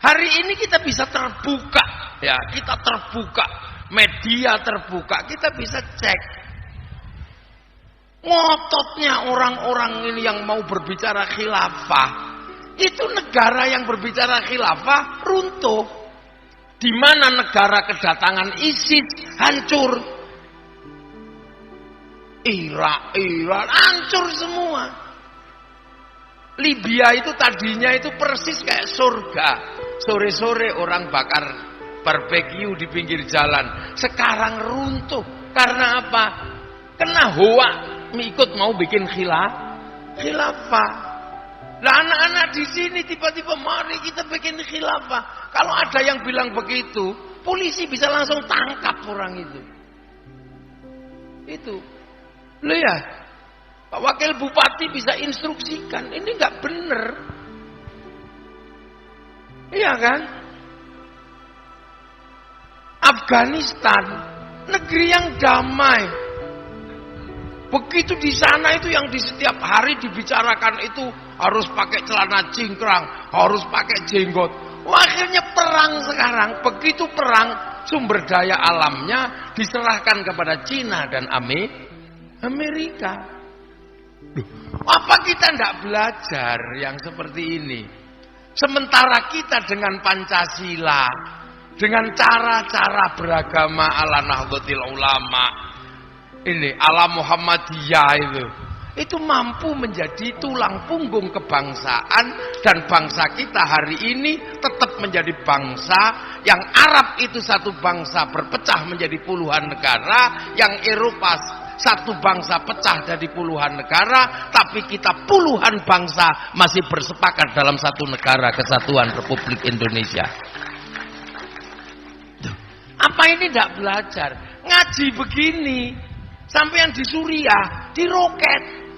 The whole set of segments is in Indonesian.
Hari ini kita bisa terbuka, ya, kita terbuka, media terbuka, kita bisa cek. Ngototnya orang-orang ini yang mau berbicara khilafah, itu negara yang berbicara khilafah runtuh. Di mana negara kedatangan ISIS hancur. Irak hancur semua. Libya itu tadinya itu persis kayak surga. Sore-sore orang bakar barbeque di pinggir jalan. Sekarang runtuh. Karena apa? Kena hoa ikut mau bikin khilafah. Nah, anak-anak di sini tiba-tiba mari kita bikin khilafah. Kalau ada yang bilang begitu, polisi bisa langsung tangkap orang itu. Itu. Loh ya, Pak Wakil Bupati bisa instruksikan, ini nggak bener. Iya kan? Afghanistan, negeri yang damai. Begitu di sana itu yang di setiap hari dibicarakan itu harus pakai celana cingkrang, harus pakai jenggot. Wah, akhirnya perang sekarang. Begitu perang, sumber daya alamnya diserahkan kepada Cina dan Amerika. Apa kita tidak belajar yang seperti ini? Sementara kita dengan Pancasila, dengan cara-cara beragama ala Nahdlatul Ulama, ini ala Muhammadiyah itu mampu menjadi tulang punggung kebangsaan, dan bangsa kita hari ini tetap menjadi bangsa yang Arab itu satu bangsa berpecah menjadi puluhan negara, yang Eropa satu bangsa pecah dari puluhan negara, tapi kita puluhan bangsa masih bersepakat dalam satu negara kesatuan Republik Indonesia. Apa ini tidak belajar? Ngaji begini, sampai yang di Suriah diroket,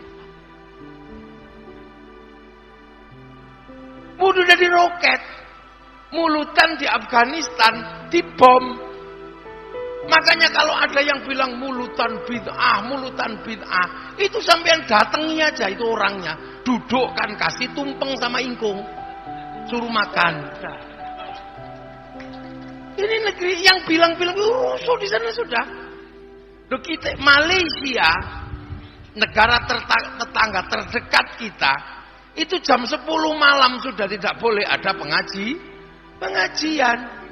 mudah dari roket, mulutan di Afghanistan dibom. Makanya kalau ada yang bilang mulutan bid'ah, itu sampean datangi aja itu orangnya, dudukkan, kasih tumpeng sama ingkung, suruh makan. Ini negeri yang bilang-bilang rusuh di sana sudah. Loh, kita Malaysia, negara tetangga terdekat kita, itu jam 10 malam sudah tidak boleh ada pengajian.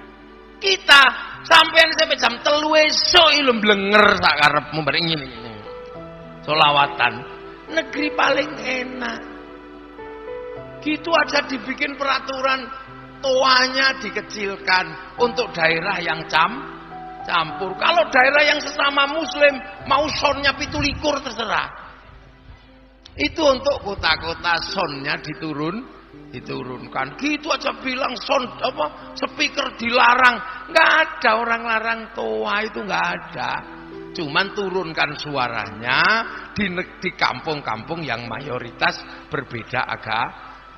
Kita sampai jam 3 esuk ilmu blenger sak karepmu bareng ngene. Solawatan. Negeri paling enak. Gitu aja dibikin peraturan, toanya dikecilkan untuk daerah yang campur. Kalau daerah yang sesama muslim mau sonnya 17 terserah. Itu untuk kota-kota sonnya diturunkan. Gitu aja bilang son speaker dilarang. Nggak ada orang larang toa, itu nggak ada. Cuman turunkan suaranya di kampung-kampung yang mayoritas berbeda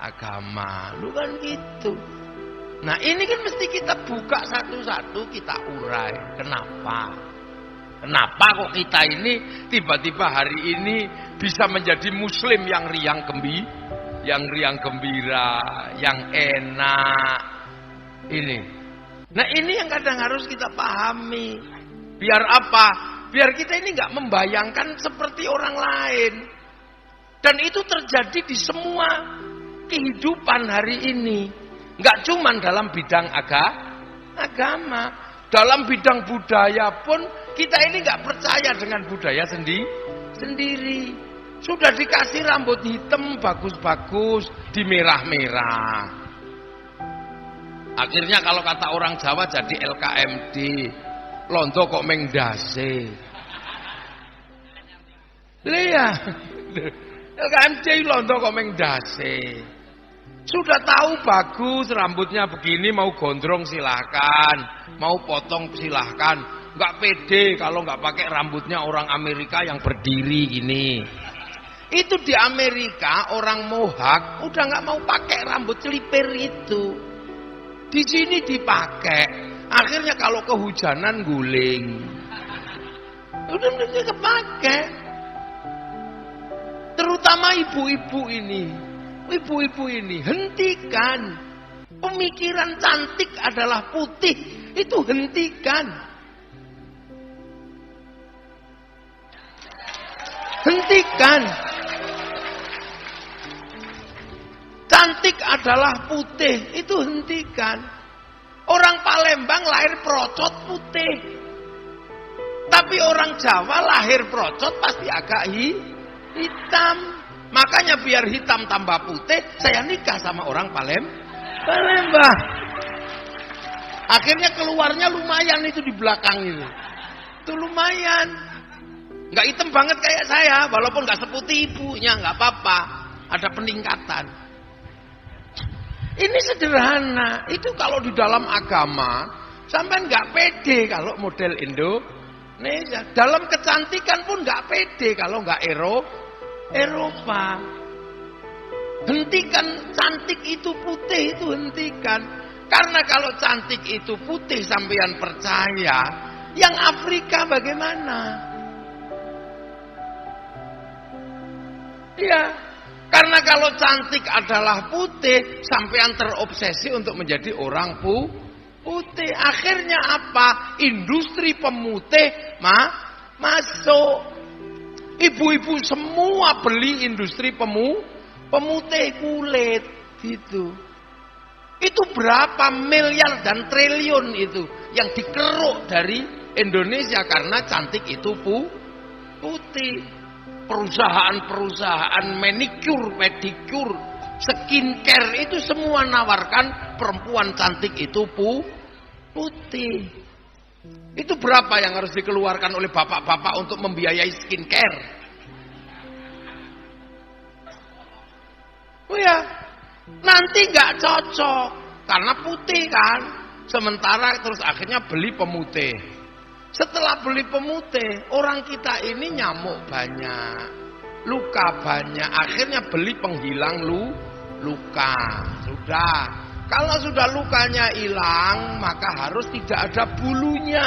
agama. Lu kan gitu. Nah, ini kan mesti kita buka satu-satu, kita urai. Kenapa kok kita ini tiba-tiba hari ini bisa menjadi muslim yang riang gembira, yang enak. Ini. Nah, ini yang kadang harus kita pahami. Biar apa? Biar kita ini nggak membayangkan seperti orang lain. Dan itu terjadi di semua kehidupan hari ini. Nggak cuma dalam bidang agama. Dalam bidang budaya pun kita ini nggak percaya dengan budaya sendiri. Sudah dikasih rambut hitam bagus-bagus, di merah-merah. Akhirnya kalau kata orang Jawa jadi LKMD, londo kok mengdase. Lihat, LKMD londo kok mengdase. Sudah tahu bagus rambutnya begini, mau gondrong silahkan, mau potong silahkan. Nggak pede kalau nggak pakai rambutnya orang Amerika yang berdiri gini. Itu di Amerika orang Mohawk udah nggak mau pakai rambut celipir itu. Di sini dipakai. Akhirnya kalau kehujanan guling. Udah kepake. Terutama ibu-ibu ini. Ibu-ibu ini hentikan. Pemikiran cantik adalah putih, itu hentikan. Hentikan. Cantik adalah putih, itu hentikan. Orang Palembang lahir procot putih. Tapi orang Jawa lahir procot pasti agak hitam. Makanya biar hitam tambah putih, saya nikah sama orang Palembang. Akhirnya keluarnya lumayan itu di belakang itu. Itu lumayan. Nggak hitam banget kayak saya, walaupun nggak seputih ibunya, nggak apa-apa. Ada peningkatan. Ini sederhana. Itu kalau di dalam agama, sampai nggak pede kalau model Indonesia. Dalam kecantikan pun nggak pede kalau nggak Eropa. Hentikan cantik itu putih, itu hentikan. Karena kalau cantik itu putih sampean percaya, yang Afrika bagaimana? Iya, karena kalau cantik adalah putih, sampean terobsesi untuk menjadi orang putih. Akhirnya apa? Industri pemutih masuk. Ibu-ibu semua beli industri pemutih kulit gitu. Itu berapa miliar dan triliun itu yang dikeruk dari Indonesia karena cantik itu putih. Perusahaan-perusahaan manicure, pedicure, skincare itu semua nawarkan perempuan cantik itu putih. Itu berapa yang harus dikeluarkan oleh bapak-bapak untuk membiayai skincare? Oh ya, nanti nggak cocok karena putih kan. Sementara terus akhirnya beli pemutih. Setelah beli pemutih, orang kita ini nyamuk banyak, luka banyak. Akhirnya beli penghilang luka. Sudah. Kalau sudah lukanya hilang, maka harus tidak ada bulunya.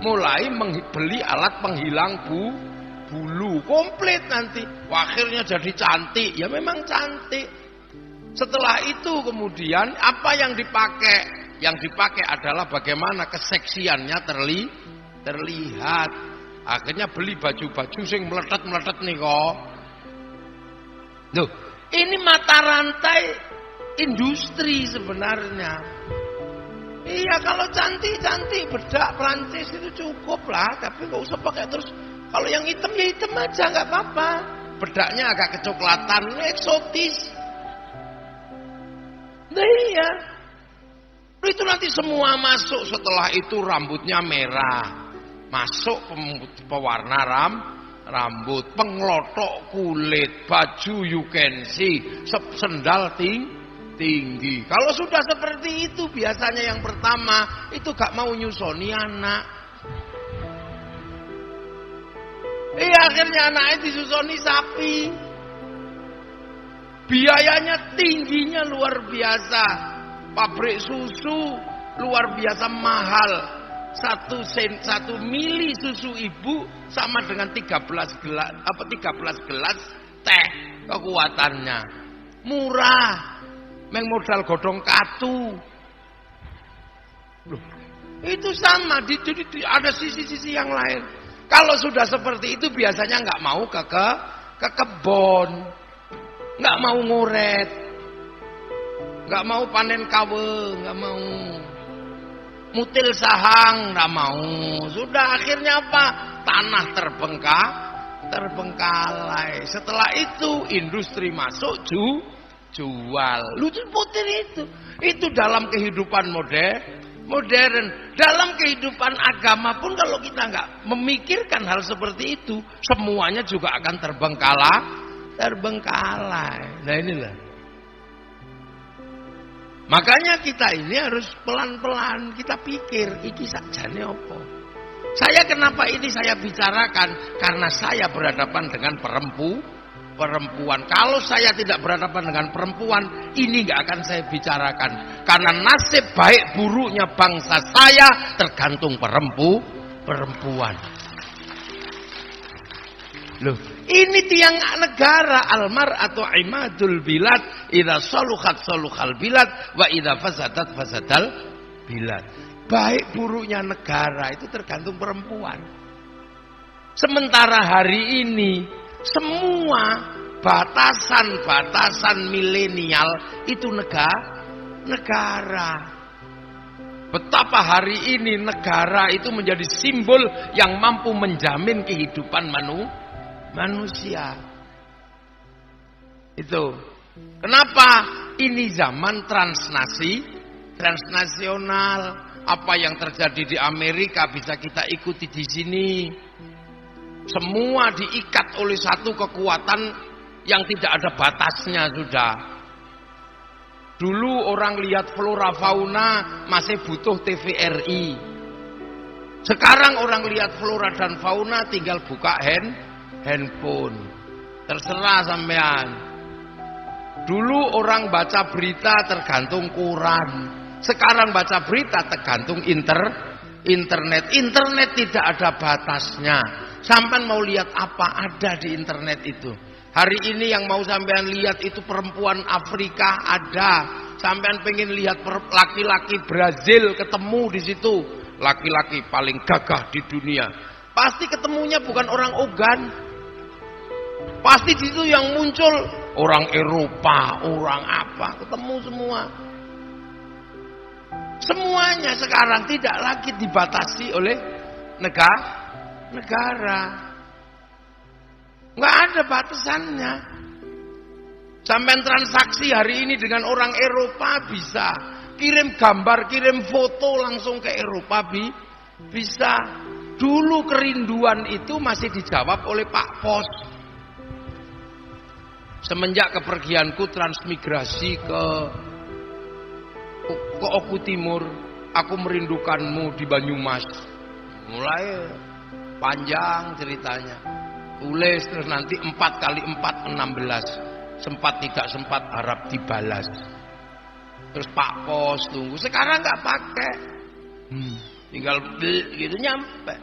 Mulai beli alat penghilang bulu. Komplit nanti. Akhirnya jadi cantik. Ya memang cantik. Setelah itu kemudian apa yang dipakai? Yang dipakai adalah bagaimana keseksiannya terlihat. Akhirnya beli baju-baju sing meletet-meletet nih kok. Loh, ini mata rantai industri sebenarnya. Iya, kalau cantik-cantik bedak Prancis itu cukup lah, tapi gak usah pakai terus. Kalau yang hitam ya hitam aja, nggak apa-apa. Bedaknya agak kecoklatan, eksotis. Nah iya. Itu nanti semua masuk. Setelah itu rambutnya merah, masuk pewarna rambut, penglotok kulit, baju you can see, sendal tinggi. Kalau sudah seperti itu biasanya yang pertama itu gak mau nyusoni anak. Akhirnya anaknya disusoni sapi. Biayanya tingginya luar biasa. Pabrik susu luar biasa mahal. 1 mili susu ibu sama dengan 13 gelas teh kekuatannya. Murah. Meng modal godong katu. Loh, itu sama. Jadi ada sisi-sisi yang lain. Kalau sudah seperti itu biasanya nggak mau ke kebon, nggak mau nguret, nggak mau panen kawe, nggak mau mutil sahang, nggak mau. Sudah akhirnya apa? Tanah terbengkalai. Setelah itu industri masuk jual. Lucu putih itu. Itu dalam kehidupan modern. Dalam kehidupan agama pun kalau kita nggak memikirkan hal seperti itu, semuanya juga akan terbengkalai. Nah inilah. Makanya kita ini harus pelan-pelan kita pikir, iki sakjane apa? Saya kenapa ini saya bicarakan? Karena saya berhadapan dengan perempuan. Kalau saya tidak berhadapan dengan perempuan, ini nggak akan saya bicarakan. Karena nasib baik buruknya bangsa saya tergantung perempuan. Loh, ini tiang negara. Al-mar'atu imadul bilad, idza saluhat saluhal bilad, wa idza fasadat fasadal bilad. Baik buruknya negara itu tergantung perempuan. Sementara hari ini semua batasan-batasan milenial itu negara. Betapa hari ini negara itu menjadi simbol yang mampu menjamin kehidupan manusia. Itu. Kenapa? Ini zaman transnasional. Apa yang terjadi di Amerika bisa kita ikuti di sini. Semua diikat oleh satu kekuatan yang tidak ada batasnya sudah. Dulu orang lihat flora fauna masih butuh TVRI. Sekarang orang lihat flora dan fauna tinggal buka handphone. Terserah sampean. Dulu orang baca berita tergantung koran. Sekarang baca berita tergantung internet. Internet tidak ada batasnya. Sampean mau lihat apa ada di internet itu. Hari ini yang mau sampean lihat itu perempuan Afrika ada. Sampean pengen lihat laki-laki Brazil ketemu di situ. Laki-laki paling gagah di dunia. Pasti ketemunya bukan orang Ogan. Pasti di situ yang muncul orang Eropa, orang apa, ketemu semua. Semuanya sekarang tidak lagi dibatasi oleh negara. Nggak ada batasannya. Sampai transaksi hari ini dengan orang Eropa bisa. Kirim gambar, kirim foto langsung ke Eropa bisa. Dulu kerinduan itu masih dijawab oleh Pak Pos. Semenjak kepergianku transmigrasi ke Oku Timur, aku merindukanmu di Banyumas. Mulai panjang ceritanya. Tulis terus nanti 4 kali 4 16. Sempat tidak sempat harap dibalas. Terus Pak Pos tunggu. Sekarang nggak pakai. Tinggal gitu nyampe.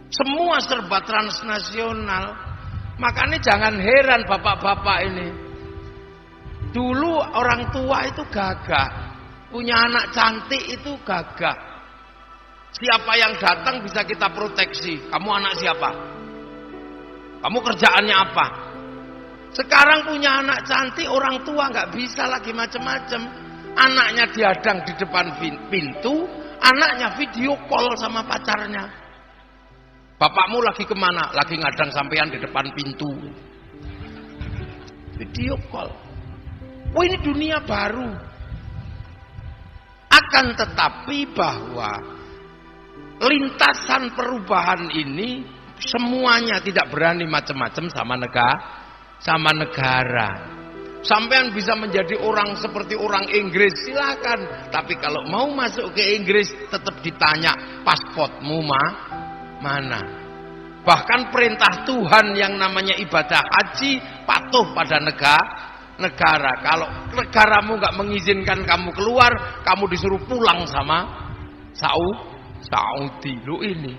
Semua serba transnasional. Makanya jangan heran bapak-bapak ini. Dulu orang tua itu gagah. Punya anak cantik itu gagah. Siapa yang datang bisa kita proteksi. Kamu anak siapa? Kamu kerjaannya apa? Sekarang punya anak cantik, orang tua nggak bisa lagi macam-macam. Anaknya dihadang di depan pintu, anaknya video call sama pacarnya. Bapakmu lagi kemana? Lagi ngadang sampean di depan pintu. Video call. Oh, ini dunia baru. Akan tetapi bahwa lintasan perubahan ini semuanya tidak berani macam-macam sama negara. Sampean bisa menjadi orang seperti orang Inggris, silakan. Tapi kalau mau masuk ke Inggris tetap ditanya pasportmu mana. Bahkan perintah Tuhan yang namanya ibadah haji patuh pada negara. Kalau negaramu nggak mengizinkan kamu keluar, kamu disuruh pulang sama Saudi. Lu ini.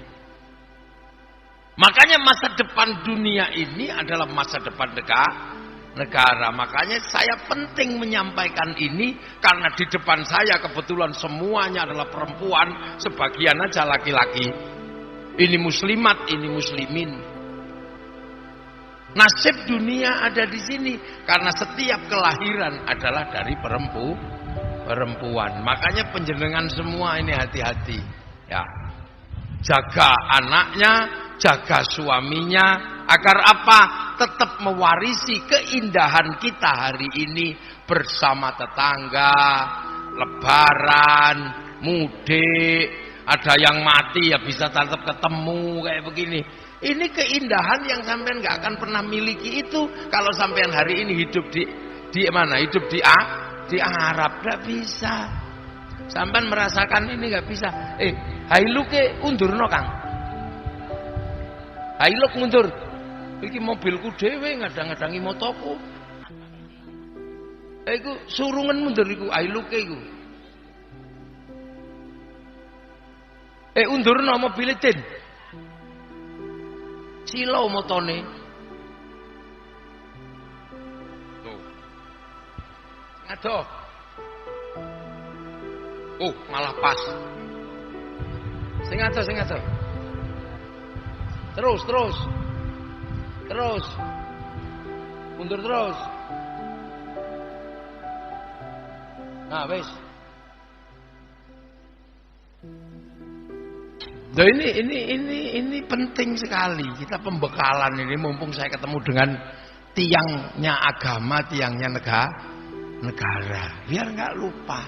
Makanya masa depan dunia ini adalah masa depan negara. Makanya saya penting menyampaikan ini karena di depan saya kebetulan semuanya adalah perempuan, sebagian aja laki-laki. Ini muslimat, ini muslimin. Nasib dunia ada di sini karena setiap kelahiran adalah dari perempuan. Makanya penjenengan semua ini hati-hati, ya. Jaga anaknya, jaga suaminya, agar apa? Tetap mewarisi keindahan kita hari ini bersama tetangga, lebaran, mudik, ada yang mati ya bisa tetap ketemu kayak begini. Ini keindahan yang sampean nggak akan pernah miliki itu kalau sampean hari ini hidup di mana? Hidup di Arab, nggak bisa. Sampean merasakan ini nggak bisa. Hailuke undurno Kang. Hailuk mundur. Iki mobilku dhewe ngadang-ngadangi motoku. Iku surungan mundur iku hailuke iku. Undurno mobil Tin. Silau motone. Aduh. Oh, malah pas. Sing adoh. Terus. Mundur terus. Nah, wis. Nah, ini penting sekali. Kita pembekalan ini mumpung saya ketemu dengan tiangnya agama, tiangnya negara. Biar nggak lupa.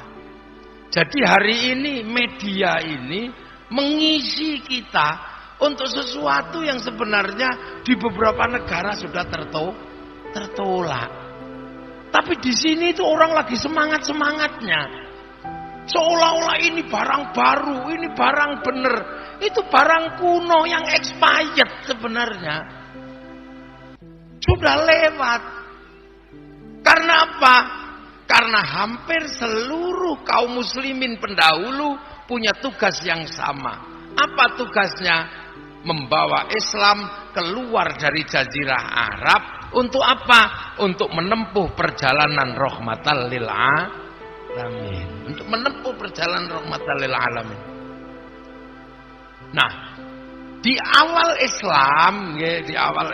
Jadi hari ini media ini mengisi kita untuk sesuatu yang sebenarnya di beberapa negara sudah tertolak. Tapi di sini itu orang lagi semangat-semangatnya. Seolah-olah ini barang baru, ini barang bener. Itu barang kuno yang expired sebenarnya. Sudah lewat. Karena apa? Karena hampir seluruh kaum muslimin pendahulu punya tugas yang sama. Apa tugasnya? Membawa Islam keluar dari jazirah Arab. Untuk apa? Untuk menempuh perjalanan rahmatan lil alamin. Untuk menempuh perjalanan rahmatan lil alamin. Nah, di awal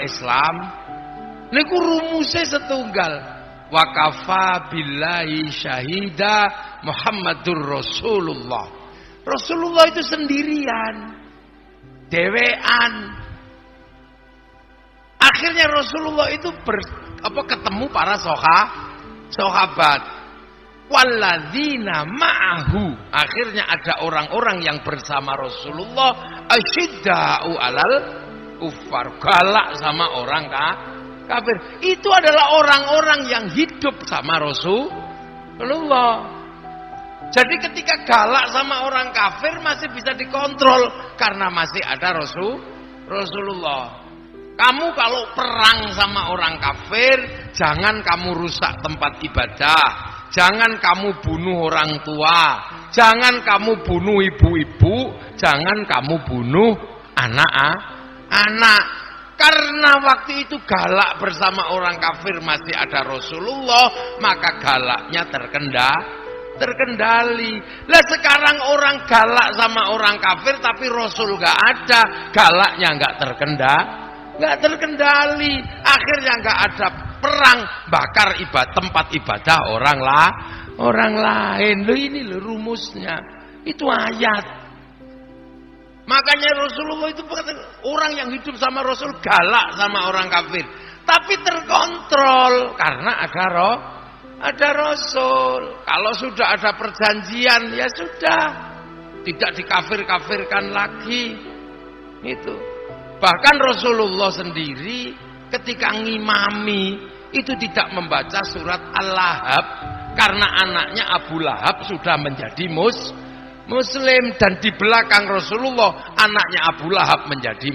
Islam niku rumusnya setunggal. Wa kafa billahi syahida Muhammadur Rasulullah. Rasulullah itu sendirian, dewean. Akhirnya Rasulullah itu ketemu para sahabat. Walladzina ma'ahu. Akhirnya ada orang-orang yang bersama Rasulullah asyidda'u alal kuffar, galak sama orang kafir. Itu adalah orang-orang yang hidup sama Rasulullah. Jadi ketika galak sama orang kafir masih bisa dikontrol karena masih ada Rasulullah. Kamu kalau perang sama orang kafir, jangan kamu rusak tempat ibadah, jangan kamu bunuh orang tua, jangan kamu bunuh ibu-ibu, jangan kamu bunuh anak-anak. Karena waktu itu galak bersama orang kafir masih ada Rasulullah, maka galaknya terkendali. Lah sekarang orang galak sama orang kafir tapi Rasul gak ada, galaknya gak terkendali. Akhirnya gak ada perang, bakar tempat ibadah orang lain. Loh ini loh rumusnya. Itu ayat. Makanya Rasulullah itu orang yang hidup sama Rasul galak sama orang kafir. Tapi terkontrol karena ada Rasul. Kalau sudah ada perjanjian ya sudah. Tidak dikafir-kafirkan lagi. Itu. Bahkan Rasulullah sendiri ketika ngimami itu tidak membaca surat Al-Lahab karena anaknya Abu Lahab sudah menjadi Muslim, dan di belakang Rasulullah anaknya Abu Lahab menjadi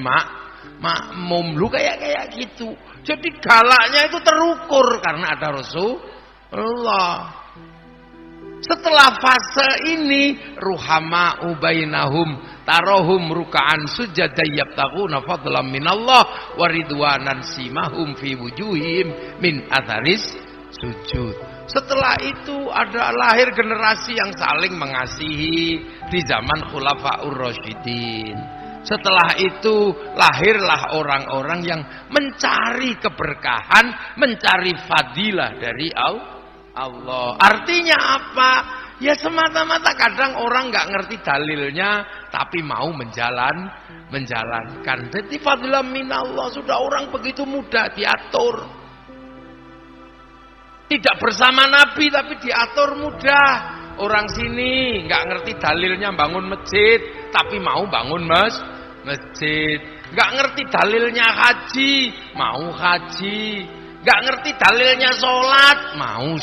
makmum. Lu kayak gitu. Jadi galaknya itu terukur karena ada Rasulullah. Setelah fase ini ruhama ubainahum tarohum ruka'an sujada yabtaguna fadlan minallah wa ridwanan simahum fi wujuhim min atharis sujud. Setelah itu ada lahir generasi yang saling mengasihi di zaman Khulafaur Rasyidin. Setelah itu lahirlah orang-orang yang mencari keberkahan, mencari fadilah dari Allah. Artinya apa? Ya semata-mata kadang orang nggak ngerti dalilnya, tapi mau menjalankan. Jadi fadilah minallah, sudah orang begitu mudah diatur. Tidak bersama Nabi tapi diatur mudah. Orang sini nggak ngerti dalilnya bangun masjid, tapi mau bangun masjid. Nggak ngerti dalilnya haji, mau haji. Nggak ngerti dalilnya sholat, mau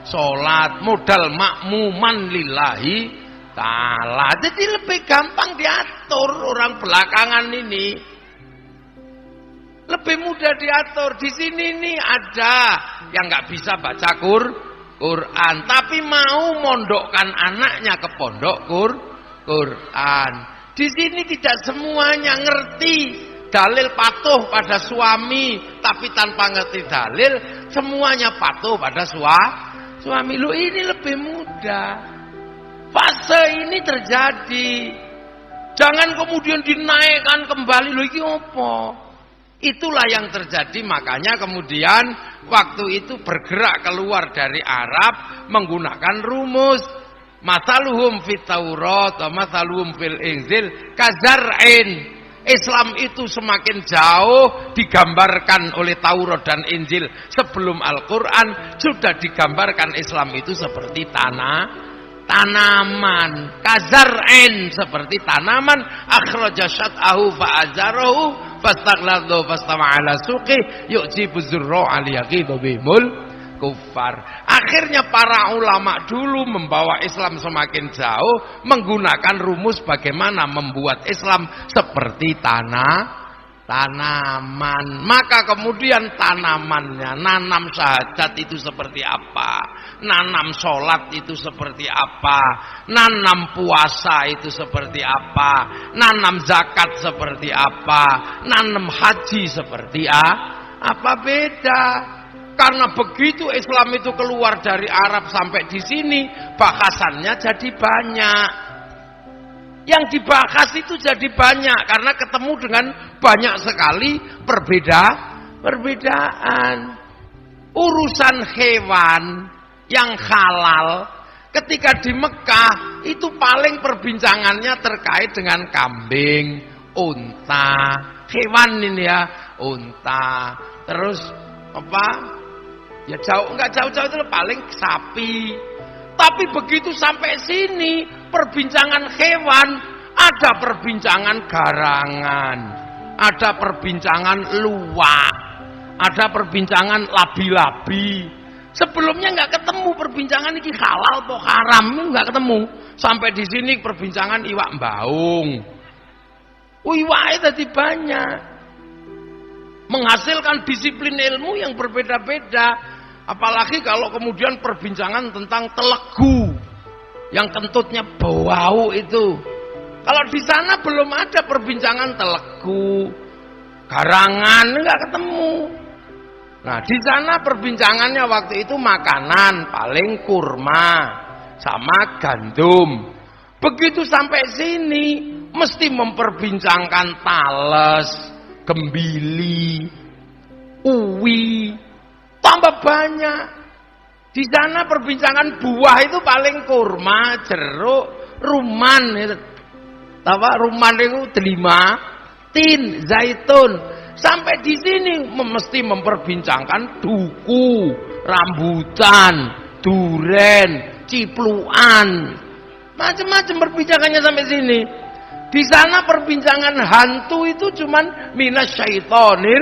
sholat. Modal makmuman lillahi ta'ala. Jadi lebih gampang diatur orang belakangan ini. Lebih mudah diatur. Di sini nih ada yang nggak bisa baca Quran, tapi mau mondokkan anaknya ke pondok Quran. Di sini tidak semuanya ngerti dalil patuh pada suami, tapi tanpa ngerti dalil semuanya patuh pada suami. suami. Lu ini lebih mudah. Fase ini terjadi. Jangan kemudian dinaikkan kembali. Lu iki apa? Itulah yang terjadi, makanya kemudian waktu itu bergerak keluar dari Arab menggunakan rumus. Masaluhum fit Taurat wa masaluhum fil Injil kazar'in. Islam itu semakin jauh digambarkan oleh Taurat dan Injil. Sebelum Al-Quran sudah digambarkan Islam itu seperti tanaman. Kazar'in, seperti tanaman. Akhraja syat'ahu fa'azarahu fastaghladu fastama'ala suqih yu'jibu zurra'a liyaghidha bihimul kufar. Akhirnya para ulama dulu membawa Islam semakin jauh menggunakan rumus bagaimana membuat Islam seperti tanaman. Maka kemudian tanamannya, nanam syahadat itu seperti apa, nanam sholat itu seperti apa, nanam puasa itu seperti apa, nanam zakat seperti apa, nanam haji seperti apa, beda. Karena begitu Islam itu keluar dari Arab sampai di sini, bahasannya jadi banyak. Yang dibahas itu jadi banyak karena ketemu dengan banyak sekali perbedaan. Urusan hewan yang halal ketika di Mekah itu paling perbincangannya terkait dengan kambing, unta, hewan ini ya, unta. Terus apa? Ya enggak jauh-jauh itu paling sapi. Tapi begitu sampai sini perbincangan hewan, ada perbincangan garangan, ada perbincangan luwak, ada perbincangan labi-labi. Sebelumnya enggak ketemu perbincangan ini halal atau haram, enggak ketemu. Sampai di sini perbincangan iwak baung. Iwak tadi banyak. Menghasilkan disiplin ilmu yang berbeda-beda. Apalagi kalau kemudian perbincangan tentang telegu yang kentutnya bau itu. Kalau di sana belum ada perbincangan telegu, garangan, enggak ketemu. Nah, di sana perbincangannya waktu itu makanan paling kurma sama gandum. Begitu sampai sini mesti memperbincangkan tales, gembili, uwi, tambah banyak. Di sana perbincangan buah itu paling kurma, jeruk, rumman. Rumman itu delima, tin, zaitun. Sampai di sini mesti memperbincangkan duku, rambutan, duren, cipluan. Macam-macam perbincangannya sampai sini. Di sana perbincangan hantu itu cuman minasyaitonir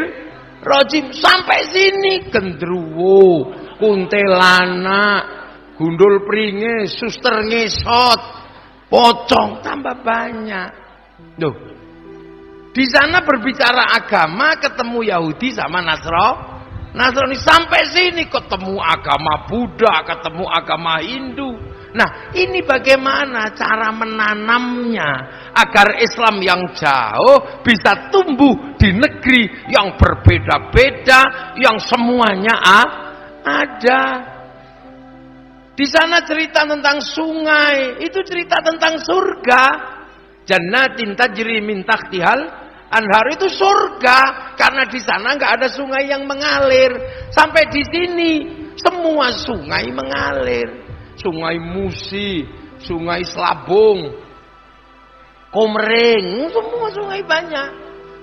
rajim. Sampai sini gendruwo, kuntilanak, gundul pringe, suster ngesot, pocong, tambah banyak. Loh, di sana berbicara agama ketemu Yahudi sama Nasrani. Sampai sini ketemu agama Buddha, ketemu agama Hindu. Nah, ini bagaimana cara menanamnya agar Islam yang jauh bisa tumbuh di negeri yang berbeda-beda, yang semuanya ada. Di sana cerita tentang sungai, itu cerita tentang surga. Jannatin tajri min tahtihal anhar, itu surga karena di sana nggak ada sungai yang mengalir. Sampai di sini semua sungai mengalir. Sungai Musi, Sungai Selabung, Komering, semua sungai banyak.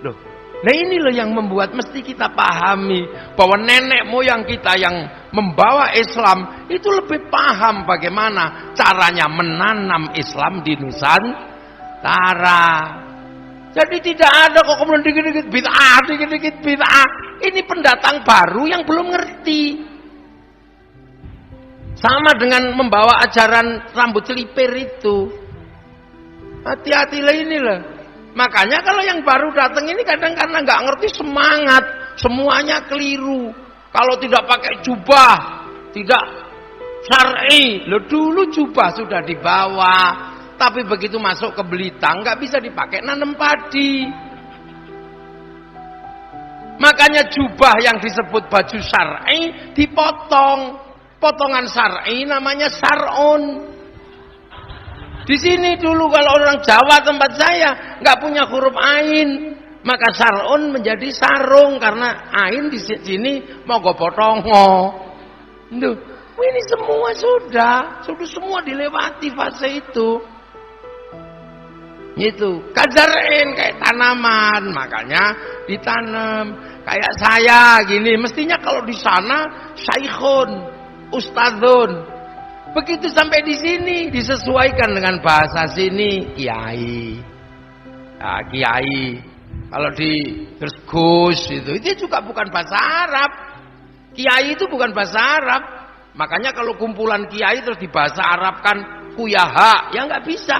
Loh, nah ini loh yang membuat mesti kita pahami bahwa nenek moyang kita yang membawa Islam itu lebih paham bagaimana caranya menanam Islam di Nusantara. Jadi tidak ada kok kemudian dikit-dikit bid'ah. Ini pendatang baru yang belum ngerti. Sama dengan membawa ajaran rambut celipir itu. Hati-hatilah inilah. Makanya kalau yang baru datang ini kadang karena nggak ngerti semangat, semuanya keliru. Kalau tidak pakai jubah, tidak syar'i. Loh, dulu jubah sudah dibawa, tapi begitu masuk ke Belitang nggak bisa dipakai nanam padi. Makanya jubah yang disebut baju syar'i dipotong. Potongan syar'i namanya sar'un. Di sini dulu kalau orang Jawa tempat saya nggak punya huruf ain, maka sar'un menjadi sarung karena ain di sini mau potongo. Duh, ini semua sudah semua dilewati fase itu. Itu kajarin kayak tanaman, makanya ditanam. Kayak saya gini, mestinya kalau di sana syaikhun, ustadzun. Begitu sampai di sini disesuaikan dengan bahasa sini kiai. Nah, kiai. Kalau di terus Gus itu juga bukan bahasa Arab. Kiai itu bukan bahasa Arab. Makanya kalau kumpulan kiai terus di bahasa Arab kan kuyaha, ya nggak bisa.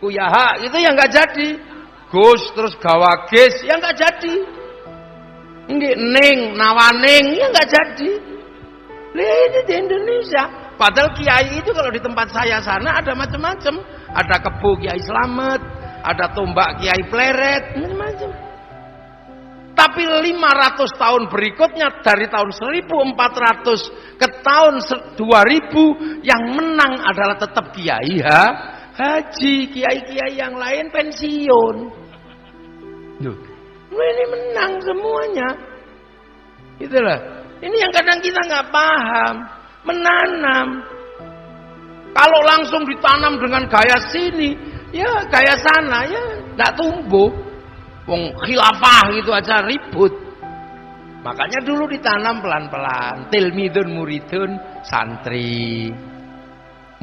Kuyaha itu yang nggak jadi. Gus terus gawages ya nggak jadi. Nggih ning nawaning ya nggak jadi. Ini di Indonesia. Padahal kiai itu kalau di tempat saya sana ada macam-macam. Ada kebo Kiai Slamet, ada tombak Kiai Pleret, macam-macam. Tapi 500 tahun berikutnya dari tahun 1400 ke tahun 2000 yang menang adalah tetap kiai haji, kiai-kiai yang lain pensiun. Duh, ini menang semuanya. Itulah. Ini yang kadang kita nggak paham. Menanam. Kalau langsung ditanam dengan gaya sini, ya gaya sana, ya nggak tumbuh. Wong khilafah gitu aja ribut. Makanya dulu ditanam pelan-pelan. Tilmidun muridun santri.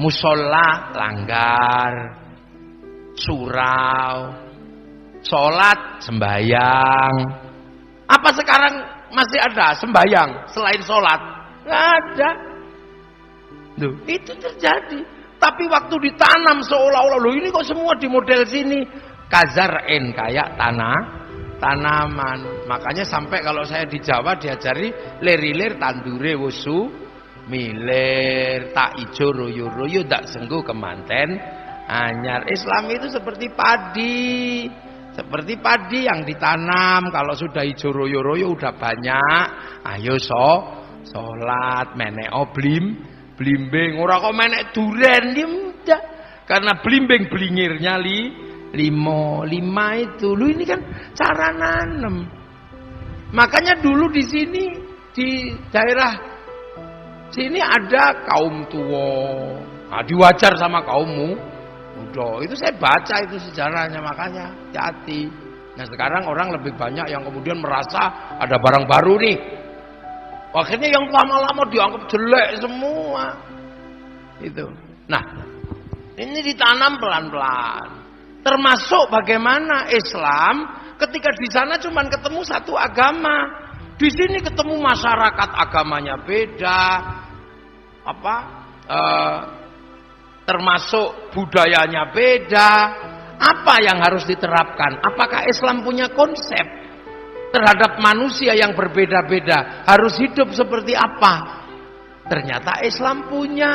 Musola langgar. Surau. Sholat sembayang. Apa sekarang masih ada sembayang selain sholat? Nggak ada. Duh, itu terjadi. Tapi waktu ditanam seolah-olah loh ini kok semua di model sini. Kazar'in kayak tanaman. Makanya sampai kalau saya di Jawa diajari lerilir tandure wusu milir tak ijo royo-royo tak sengguh kemanten anyar. Islam itu seperti padi. Seperti padi yang ditanam, kalau sudah hijau royo-royo udah banyak, ayo sholat, meneo blimbing, ora kok menek duren, dia karena blimbing blingirnya lima itu, lu ini kan cara nanem. Makanya dulu di sini di daerah sini ada kaum tua, nah, diwajar sama kaummu. Udah, itu saya baca itu sejarahnya, makanya hati. Nah sekarang orang lebih banyak yang kemudian merasa ada barang baru nih. Akhirnya yang lama-lama dianggap jelek semua. Itu. Nah, ini ditanam pelan-pelan. Termasuk bagaimana Islam ketika di sana cuma ketemu satu agama. Di sini ketemu masyarakat agamanya beda. Termasuk budayanya beda. Apa yang harus diterapkan? Apakah Islam punya konsep terhadap manusia yang berbeda-beda? Harus hidup seperti apa? Ternyata Islam punya.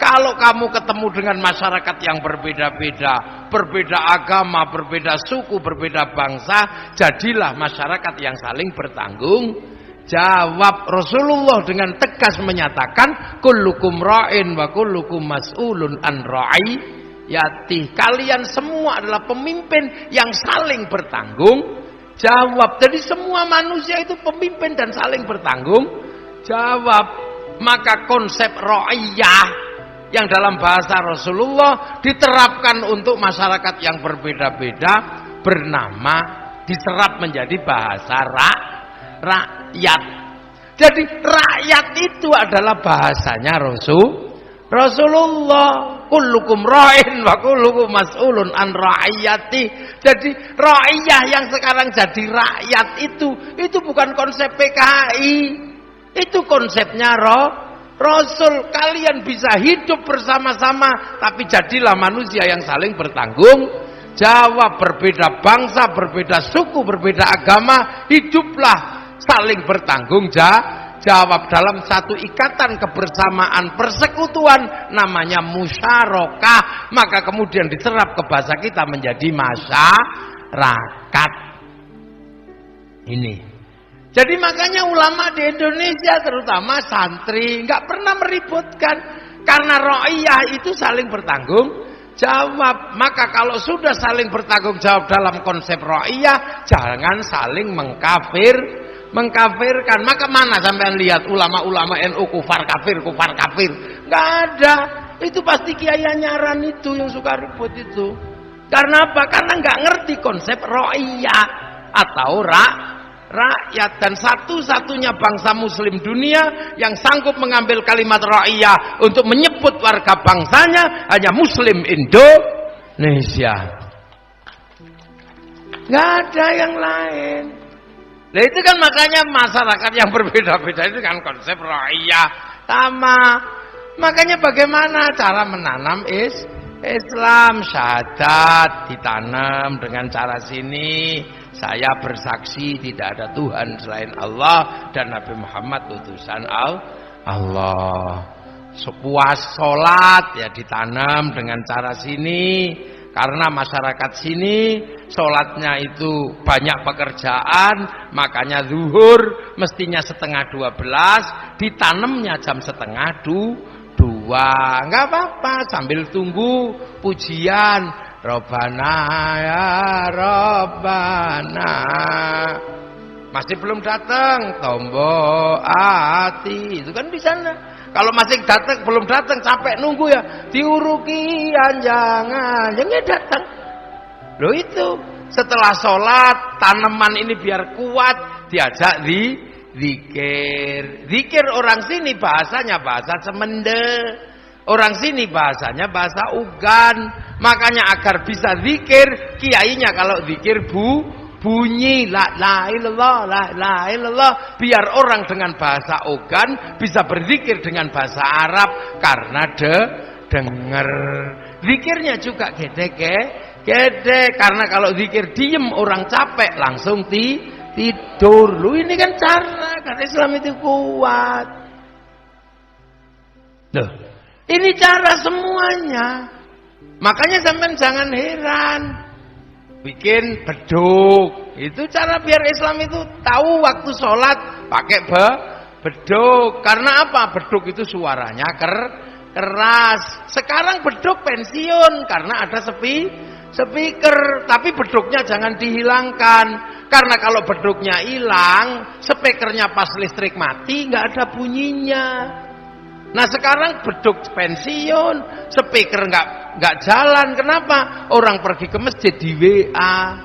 Kalau kamu ketemu dengan masyarakat yang berbeda-beda, berbeda agama, berbeda suku, berbeda bangsa, jadilah masyarakat yang saling bertanggung jawab. Rasulullah dengan tegas menyatakan kullukum ra'in wa kullukum mas'ulun an ra'iyati. Kalian semua adalah pemimpin yang saling bertanggung jawab. Jadi semua manusia itu pemimpin dan saling bertanggung jawab. Maka konsep ra'iyah yang dalam bahasa Rasulullah diterapkan untuk masyarakat yang berbeda-beda bernama diserap menjadi bahasa rakyat. Jadi rakyat itu adalah bahasanya Rasulullah. Kullukum ra'in wa kullukum mas'ulun an ra'iyati. Jadi ra'iyah yang sekarang jadi rakyat itu bukan konsep PKI. Itu konsepnya Rasul. Kalian bisa hidup bersama-sama, tapi jadilah manusia yang saling bertanggung jawab. Berbeda bangsa, berbeda suku, berbeda agama, hiduplah saling bertanggung jawab dalam satu ikatan kebersamaan persekutuan namanya musyarakah. Maka kemudian diterap ke bahasa kita menjadi masyarakat. Ini Jadi makanya ulama di Indonesia terutama santri nggak pernah meributkan karena ra'iyah itu saling bertanggung jawab. Maka kalau sudah saling bertanggung jawab dalam konsep ra'iyah, jangan saling mengkafirkan. Maka mana sampean lihat ulama-ulama NU kufar kafir? Nggak ada. Itu pasti kiai nyaran itu yang suka ribut itu. Karena apa? Karena nggak ngerti konsep ra'iyah atau rakyat. Dan satu-satunya bangsa muslim dunia yang sanggup mengambil kalimat ra'iyah untuk menyebut warga bangsanya hanya muslim Indonesia. Nggak ada yang lain. Nah itu kan makanya masyarakat yang berbeda-beda itu kan konsep ra'iyah sama. Makanya bagaimana cara menanam Islam, syahadat ditanam dengan cara sini. Saya bersaksi tidak ada Tuhan selain Allah dan Nabi Muhammad utusan Allah. Sepuas sholat ya ditanam dengan cara sini. Karena masyarakat sini sholatnya itu banyak pekerjaan, makanya zuhur mestinya 11:30, ditanamnya jam 11:30. Enggak apa-apa sambil tunggu pujian. Robbana ya Robbana. Masih belum datang tombol hati. Itu kan di sana. Kalau masih belum datang capek nunggu ya, diuruki jangan datang. Loh itu setelah sholat tanaman ini biar kuat diajak zikir. Zikir orang sini bahasanya bahasa Semende. Orang sini bahasanya bahasa Ugan. Makanya agar bisa zikir, kiainya kalau zikir bunyi la ilallah, biar orang dengan bahasa Ugan bisa berzikir dengan bahasa Arab karena denger. Zikirnya juga gede karena kalau zikir diem orang capek langsung tidur. Lu ini kan cara karena Islam itu kuat. Loh, ini cara semuanya. Makanya sampean jangan heran. Bikin beduk. Itu cara biar Islam itu tahu waktu sholat pakai beduk. Karena apa? Beduk itu suaranya keras. Sekarang beduk pensiun karena ada speaker. Tapi beduknya jangan dihilangkan. Karena kalau beduknya hilang, speakernya pas listrik mati nggak ada bunyinya. Nah sekarang beduk pensiun, speaker nggak jalan. Kenapa? Orang pergi ke masjid di WA.